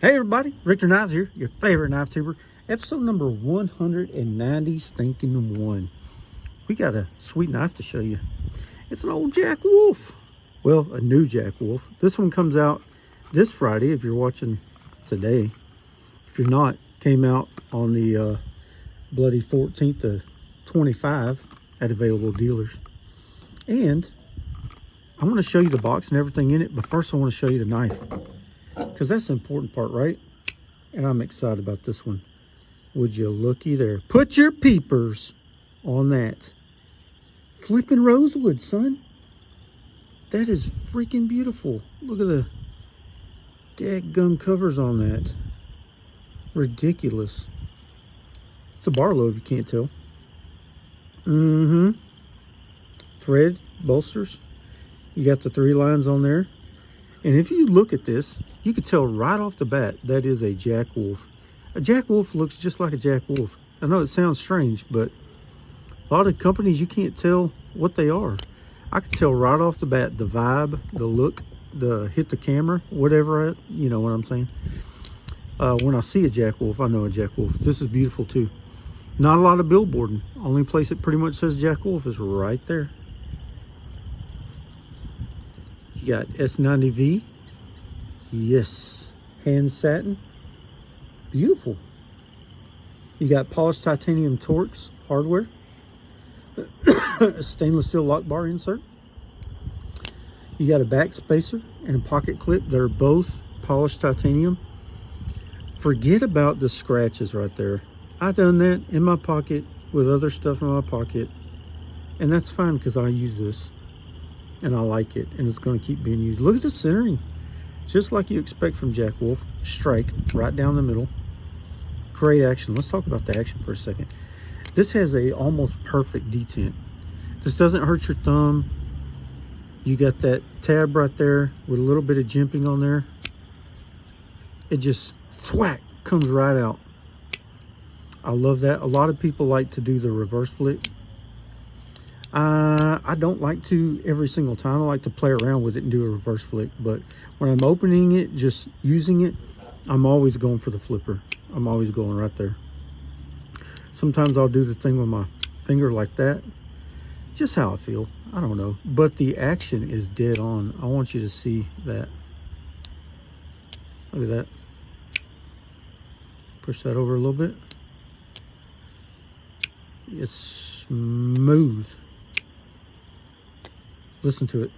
Hey everybody, Richter Knives here, your favorite knife tuber. Episode number 190 stinking one. We got a sweet knife to show you. It's an old Jack Wolf. Well, a new Jack Wolf. This one comes out this Friday if you're watching today. If you're not, came out on the bloody 14th of 25 at available dealers. And I want to show you the box and everything in it, but first I want to show you the knife, because that's the important part, right? And I'm excited about this one. Would you looky there? Put your peepers on that. Flipping rosewood, son. That is freaking beautiful. Look at the dadgum covers on that. Ridiculous. It's a Barlow if you can't tell. Thread bolsters. You got the 3 lines on there. And if you look at this, you could tell right off the bat that is a Jack Wolf. A Jack Wolf looks just like a Jack Wolf. I know it sounds strange, but a lot of companies you can't tell what they are. I could tell right off the bat the vibe, the look, the hit the camera, whatever, you know what I'm saying. When I see a Jack Wolf, I know a Jack Wolf. This is beautiful too. Not a lot of billboarding. Only place it pretty much says Jack Wolf is right there. You got S90V. Yes. Hand satin. Beautiful. You got polished titanium Torx hardware. Stainless steel lock bar insert. You got a back spacer and a pocket clip. They're both polished titanium. Forget about the scratches right there. I done that in my pocket with other stuff in my pocket. And that's fine because I use this. And I like it, and it's going to keep being used. Look at the centering, just like you expect from Jack Wolf. Strike right down the middle. Great action. Let's talk about the action for a second. This has a almost perfect detent. This doesn't hurt your thumb. You got that tab right there with a little bit of jimping on there. It just thwack comes right out. I love that. A lot of people like to do the reverse flick. I don't like to every single time. I like to play around with it and do a reverse flick. But when I'm opening it, just using it, I'm always going for the flipper. I'm always going right there. Sometimes I'll do the thing with my finger like that. Just how I feel. I don't know. But the action is dead on. I want you to see that. Look at that. Push that over a little bit. It's smooth. Listen to it.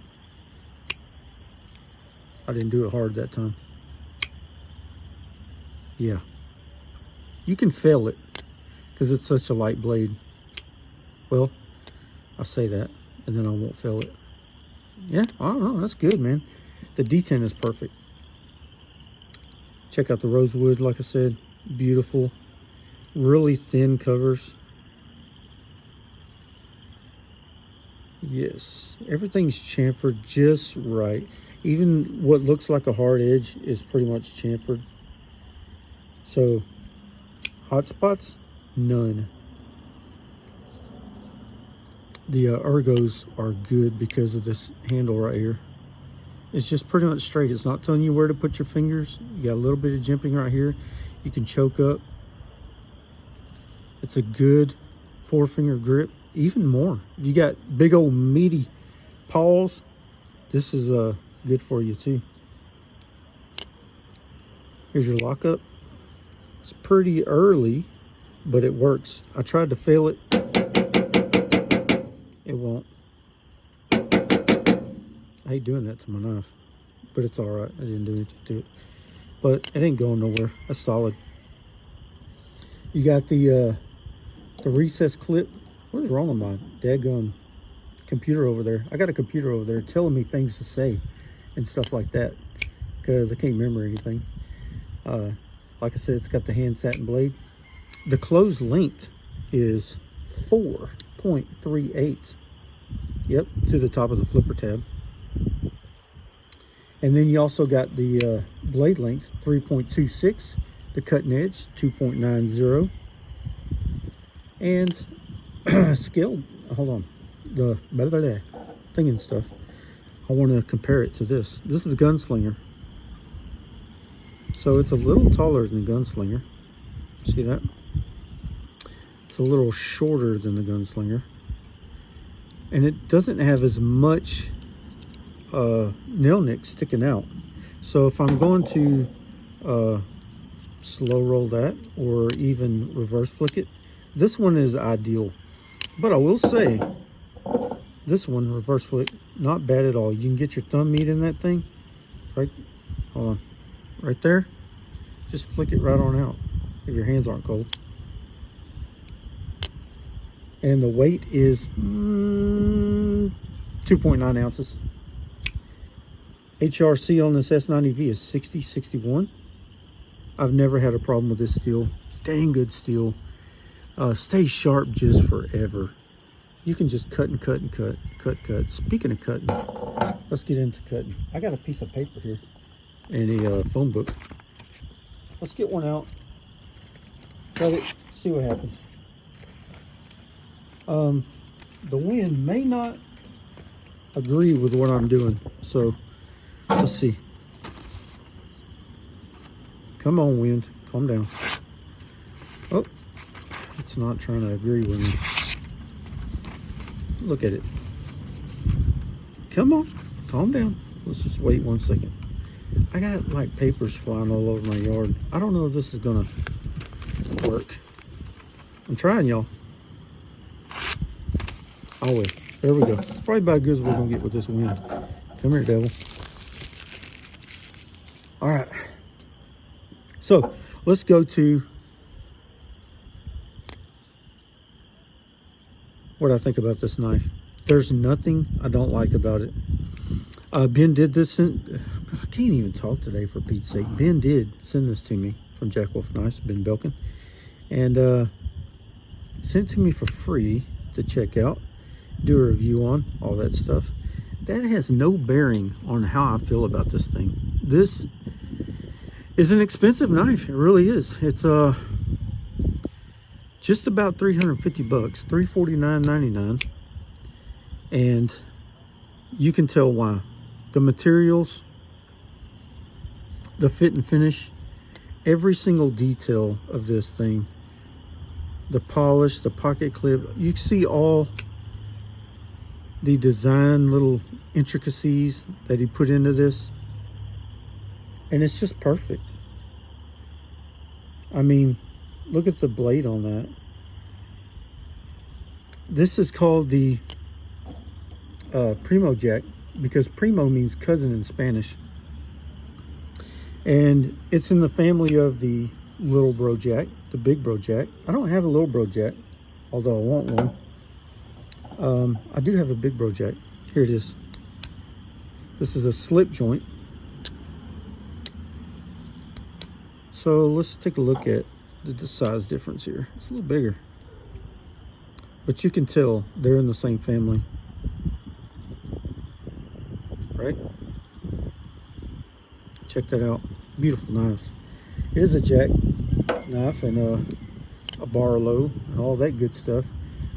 I didn't do it hard that time. Yeah. You can feel it because it's such a light blade. Well, I say that and then I won't feel it. Yeah, I don't know. That's good, man. The detent is perfect. Check out the rosewood, like I said. Beautiful. Really thin covers. Yes, everything's chamfered just right. Even what looks like a hard edge is pretty much chamfered. So, hot spots, none. The ergos are good because of this handle right here. It's just pretty much straight. It's not telling you where to put your fingers. You got a little bit of jimping right here. You can choke up. It's a good 4-finger grip. Even more. You got big old meaty paws. This is good for you too. Here's your lockup. It's pretty early, but it works. I tried to fail it. It won't. I hate doing that to my knife, but it's all right. I didn't do anything to it. But it ain't going nowhere. That's solid. You got the recessed clip. What is wrong with my daggone computer over there? I got a computer over there telling me things to say and stuff like that because I can't remember anything. Like I said, it's got the hand satin blade. The closed length is 4.38. Yep, to the top of the flipper tab. And then you also got the blade length, 3.26. The cutting edge, 2.90. And scale, hold on, the thing and stuff. I want to compare it to this. This is a gunslinger. So it's a little taller than the Gunslinger. See that? It's a little shorter than the Gunslinger. And it doesn't have as much nail nick sticking out. So if I'm going to slow roll that or even reverse flick it, this one is ideal. But I will say, this one, reverse flick, not bad at all. You can get your thumb meat in that thing. Right, hold on, right there. Just flick it right on out if your hands aren't cold. And the weight is 2.9 ounces. HRC on this S90V is 6061. I've never had a problem with this steel. Dang good steel. Stays sharp just forever. You can just cut and cut and cut. Speaking of cutting, let's get into cutting. I got a piece of paper here and a phone book. Let's get one out. Cut it, see what happens. The wind may not agree with what I'm doing, so let's see. Come on, wind, calm down. Oh, it's not trying to agree with me. Look at it. Come on, calm down. Let's just wait 1 second. I got like papers flying all over my yard. I don't know if this is gonna work. I'm trying, y'all. Oh wait, there we go. It's probably about as good as we're gonna get with this wind. Come here, devil. All right. So let's go to what I think about this knife. There's nothing I don't like about it. Ben did this in, I can't even talk today for Pete's sake. Ben did send this to me from Jack Wolf Knives, Ben Belkin, and sent it to me for free to check out, do a review on, all that stuff. That has no bearing on how I feel about this thing. This is an expensive knife. It really is. It's just about 350 bucks, $349.99, and you can tell why. The materials, the fit and finish, every single detail of this thing, the polish, the pocket clip, you see all the design little intricacies that he put into this, and it's just perfect. I mean, look at the blade on that. This is called the Primo jack, because Primo means cousin in Spanish. And it's in the family of the little bro jack, the big bro jack. I don't have a little bro jack, although I want one. I do have a big bro jack. Here it is. This is a slip joint. So let's take a look at the size difference here. It's a little bigger, but you can tell they're in the same family, right? Check that out. Beautiful knives. It is a jack knife and a Barlow and all that good stuff,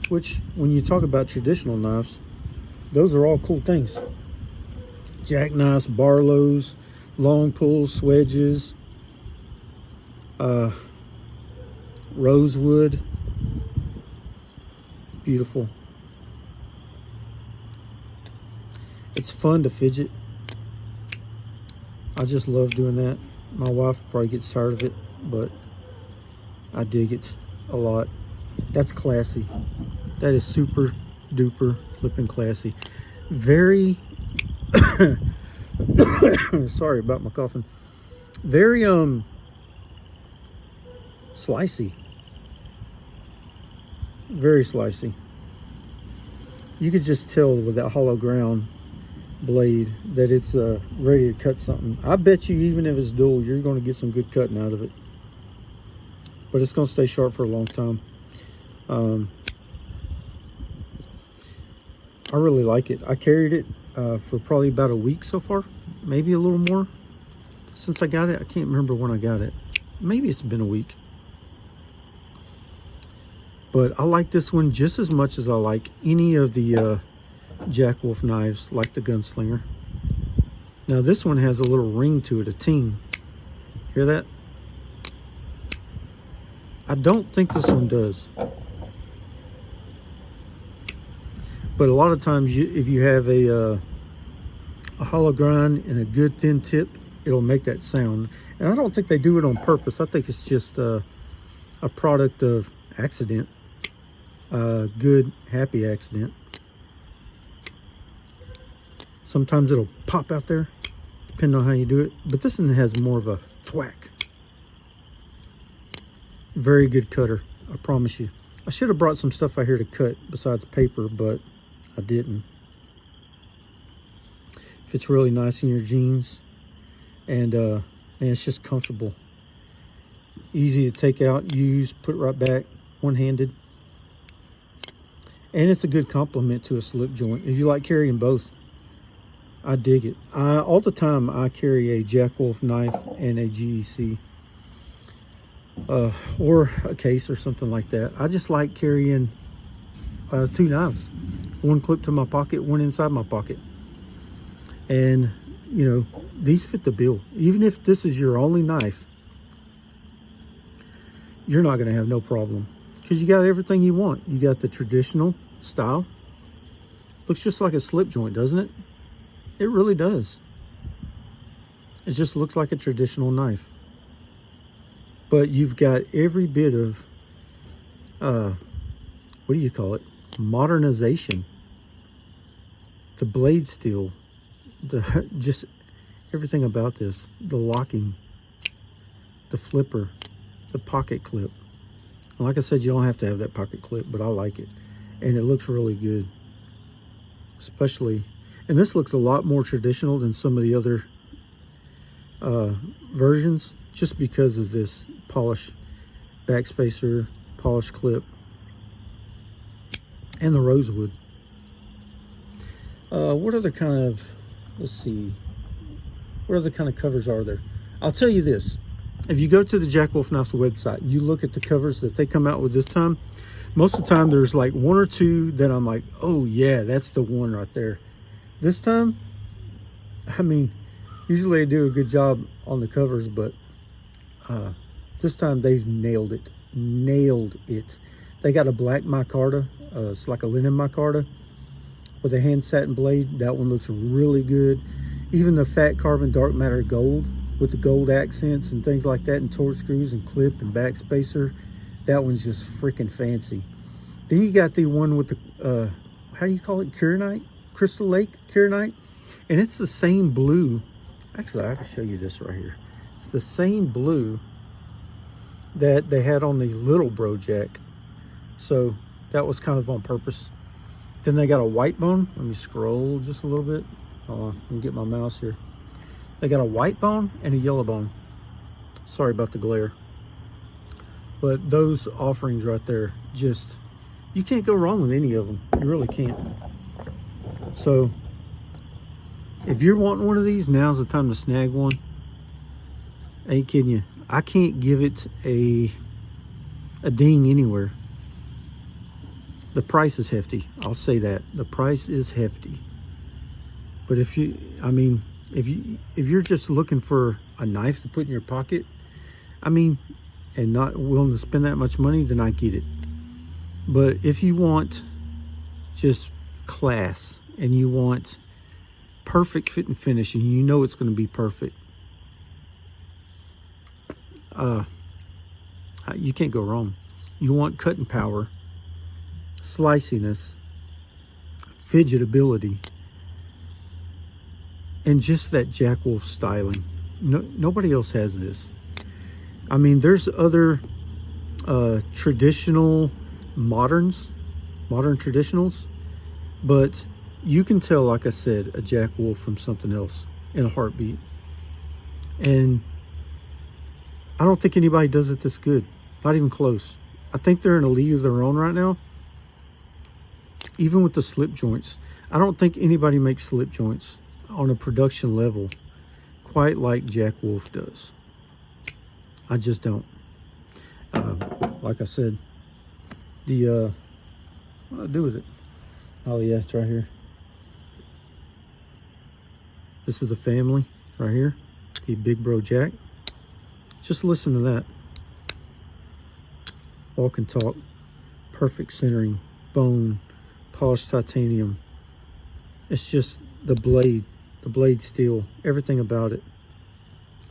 which when you talk about traditional knives, those are all cool things. Jackknives, Barlows, long pulls, swedges, Rosewood, beautiful. It's fun to fidget. I just love doing that. My wife probably gets tired of it, but I dig it a lot. That's classy. That is super duper flipping classy. Very sorry about my coughing. Very slicey. Very slicey. You could just tell with that hollow ground blade that it's ready to cut something. I bet you even if it's dull, you're going to get some good cutting out of it. But it's going to stay sharp for a long time. I really like it. I carried it for probably about a week so far, maybe a little more since I got it. I can't remember when I got it. Maybe it's been a week. But I like this one just as much as I like any of the Jack Wolf knives, like the Gunslinger. Now this one has a little ring to it, a ting. Hear that? I don't think this one does. But a lot of times, if you have a hollow grind and a good thin tip, it'll make that sound. And I don't think they do it on purpose. I think it's just a product of accident. Good, happy accident. Sometimes it'll pop out there, depending on how you do it. But this one has more of a thwack. Very good cutter, I promise you. I should have brought some stuff out here to cut besides paper, but I didn't. Fits really nice in your jeans, and man, it's just comfortable. Easy to take out, use, put right back, one-handed. And it's a good complement to a slip joint. If you like carrying both, I dig it. All the time I carry a Jack Wolf knife and a GEC. Or a case or something like that. I just like carrying two knives. One clipped to my pocket, one inside my pocket. And, you know, these fit the bill. Even if this is your only knife, you're not going to have no problem. Because you got everything you want. You got the traditional style. Looks just like a slip joint, doesn't it? It really does. It just looks like a traditional knife. But you've got every bit of, what do you call it? Modernization. The blade steel. Just everything about this. The locking. The flipper. The pocket clip. Like I said, you don't have to have that pocket clip, but I like it. And it looks really good. Especially, and this looks a lot more traditional than some of the other versions, just because of this polish backspacer, polish clip, and the Rosewood. What other kind of, let's see, what other kind of covers are there? I'll tell you this. If you go to the Jack Wolf Knives website, you look at the covers that they come out with this time, most of the time there's like one or two that I'm like, oh yeah, that's the one right there. This time, I mean, usually I do a good job on the covers, but this time they've nailed it. Nailed it. They got a black micarta. It's like a linen micarta with a hand satin blade. That one looks really good. Even the fat carbon dark matter gold with the gold accents and things like that, and Torx screws and clip and backspacer. That one's just freaking fancy. Then you got the one with the, how do you call it? Kyanite? Crystal Lake Kyanite? And it's the same blue. Actually, I can show you this right here. It's the same blue that they had on the little bro jack. So that was kind of on purpose. Then they got a white bone. Let me scroll just a little bit. Hold on, let me get my mouse here. They got a white bone and a yellow bone. Sorry about the glare. But those offerings right there, just, you can't go wrong with any of them. You really can't. So, if you're wanting one of these, now's the time to snag one. Ain't kidding you. I can't give it a ding anywhere. The price is hefty. I'll say that. The price is hefty. But if you, I mean, if you're just looking for a knife to put in your pocket, I mean, and not willing to spend that much money, then I get it. But if you want just class and you want perfect fit and finish, and you know it's going to be perfect, you can't go wrong. You want cutting power, sliciness, fidgetability, and just that Jack Wolf styling. Nobody else has this. I mean, there's other traditional modern traditionals, but you can tell, like I said, a Jack Wolf from something else in a heartbeat. And I don't think anybody does it this good. Not even close. I think they're in a league of their own right now. Even with the slip joints, I don't think anybody makes slip joints on a production level quite like Jack Wolf does. I just don't. Like I said, the what do I do with it? Oh yeah, it's right here. This is the family right here. The Big Bro Jack. Just listen to that. Walk and talk. Perfect centering. Bone. Polished titanium. It's just the blade steel, everything about it.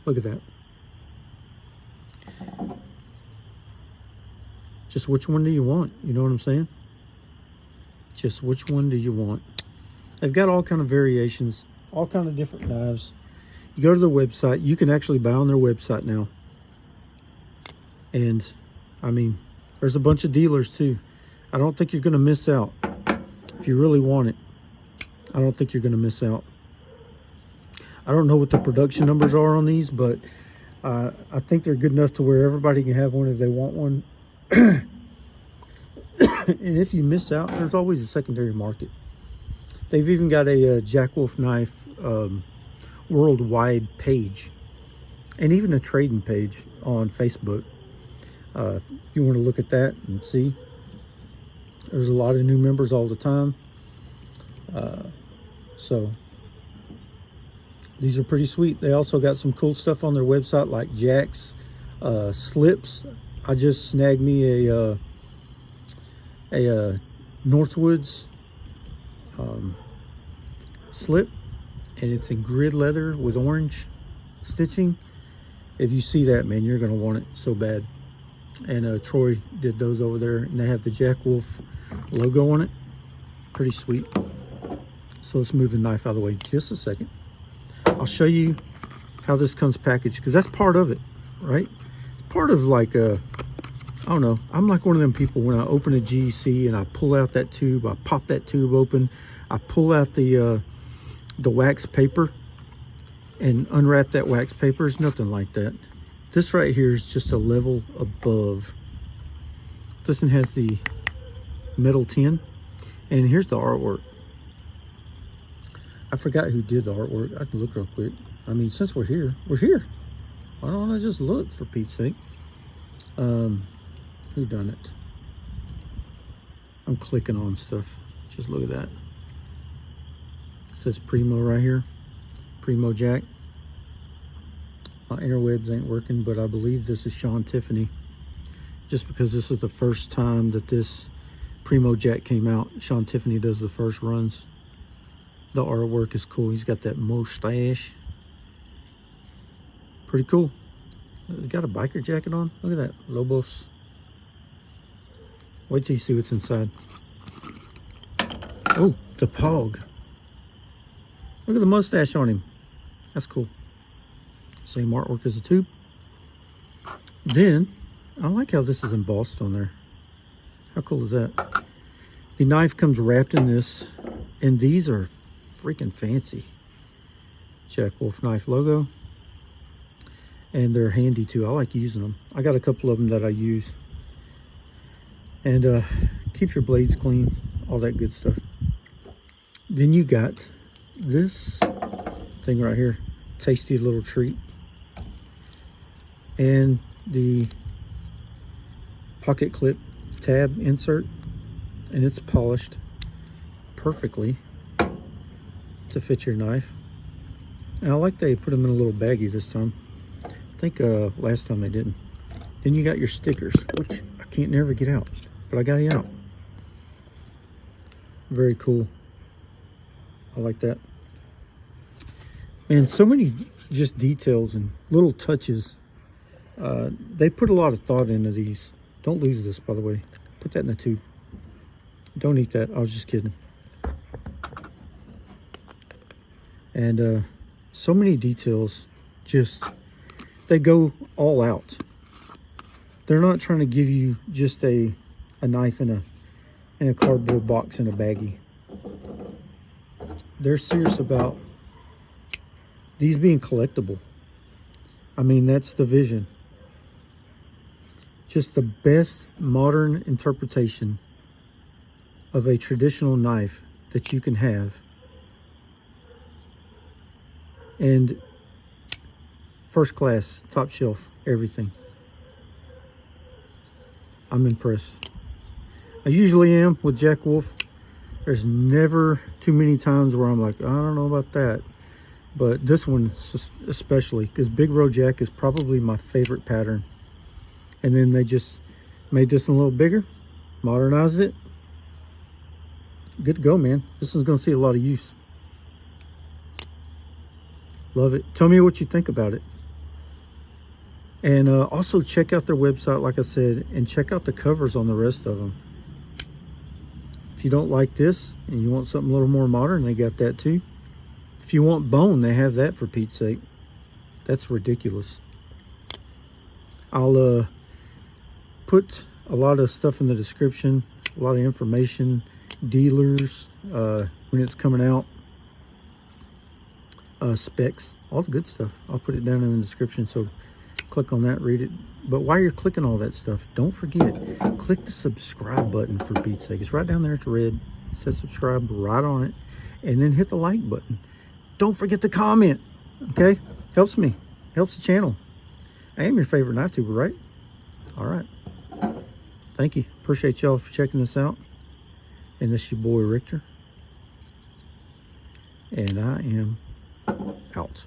Look at that. Just which one do you want? You know what I'm saying? Just which one do you want? They've got all kind of variations, all kind of different knives. You go to their website, you can actually buy on their website now. And I mean, there's a bunch of dealers too. I don't think you're going to miss out. If you really want it, I don't think you're going to miss out. I don't know what the production numbers are on these, but I think they're good enough to where everybody can have one if they want one. And if you miss out, there's always a secondary market. They've even got a Jack Wolf knife worldwide page, and even a trading page on Facebook. If you want to look at that and see, there's a lot of new members all the time. So these are pretty sweet. They also got some cool stuff on their website, like jacks, slips. I just snagged me a Northwoods slip, and it's in grid leather with orange stitching. If you see that, man, you're gonna want it so bad. And Troy did those over there, and they have the Jack Wolf logo on it. Pretty sweet. So let's move the knife out of the way just a second. I'll show you how this comes packaged, because that's part of it, right? It's part of, like, I don't know. I'm like one of them people, when I open a GEC and I pull out that tube, I pop that tube open, I pull out the wax paper and unwrap that wax paper. It's nothing like that. This right here is just a level above. This one has the metal tin, and here's the artwork. I forgot who did the artwork. I can look real quick. I mean, since we're here, we're here. Why don't I just look, for Pete's sake? Who done it? I'm clicking on stuff. Just look at that. It says Primo right here. Primo Jack. My interwebs ain't working, but I believe this is Tiffany. Just because this is the first time that this Primo Jack came out. Tiffany does the first runs. The artwork is cool. He's got that mustache. Pretty cool. Got a biker jacket on. Look at that. Lobos. Wait till you see what's inside. Oh, the pog. Look at the mustache on him. That's cool. Same artwork as the tube. Then, I like how this is embossed on there. How cool is that? The knife comes wrapped in this, and these are freaking fancy. Jack Wolf knife logo. And they're handy too. I like using them. I got a couple of them that I use. And keeps your blades clean, all that good stuff. Then you got this thing right here. Tasty little treat. And the pocket clip tab insert. And it's polished perfectly to fit your knife. And I like they put them in a little baggie this time. I think last time they didn't. Then you got your stickers, which I can't never get out, but I got it out. Very cool. I like that. And so many just details and little touches. They put a lot of thought into these. Don't lose this, by the way. Put that in the tube. Don't eat that. I was just kidding. And so many details. Just, they go all out. They're not trying to give you just a knife in a cardboard box in a baggie. They're serious about these being collectible. I mean, that's the vision. Just the best modern interpretation of a traditional knife that you can have. And first class, top shelf, everything. I'm impressed. I usually am with Jack Wolf. There's never too many times where I'm like, I don't know about that. but this one especially, because Big Row Jack is probably my favorite pattern. And then they just made this a little bigger, modernized it. Good to go, man. This is going to see a lot of use. Love it. Tell me what you think about it. And also check out their website, like I said, and check out the covers on the rest of them. If you don't like this and you want something a little more modern, they got that too. If you want bone, they have that, for Pete's sake. That's ridiculous. I'll put a lot of stuff in the description, a lot of information, dealers, when it's coming out, specs, all the good stuff. I'll put it down in the description, so click on that, read it. But while you're clicking all that stuff, don't forget, click the subscribe button, for Pete's sake. It's right down there. It's red. It says subscribe right on it. And then hit the like button. Don't forget to comment, okay? Helps me. Helps the channel. I am your favorite knife tuber, right? All right. Thank you. Appreciate y'all for checking this out. And this is your boy, Richter. And I am out.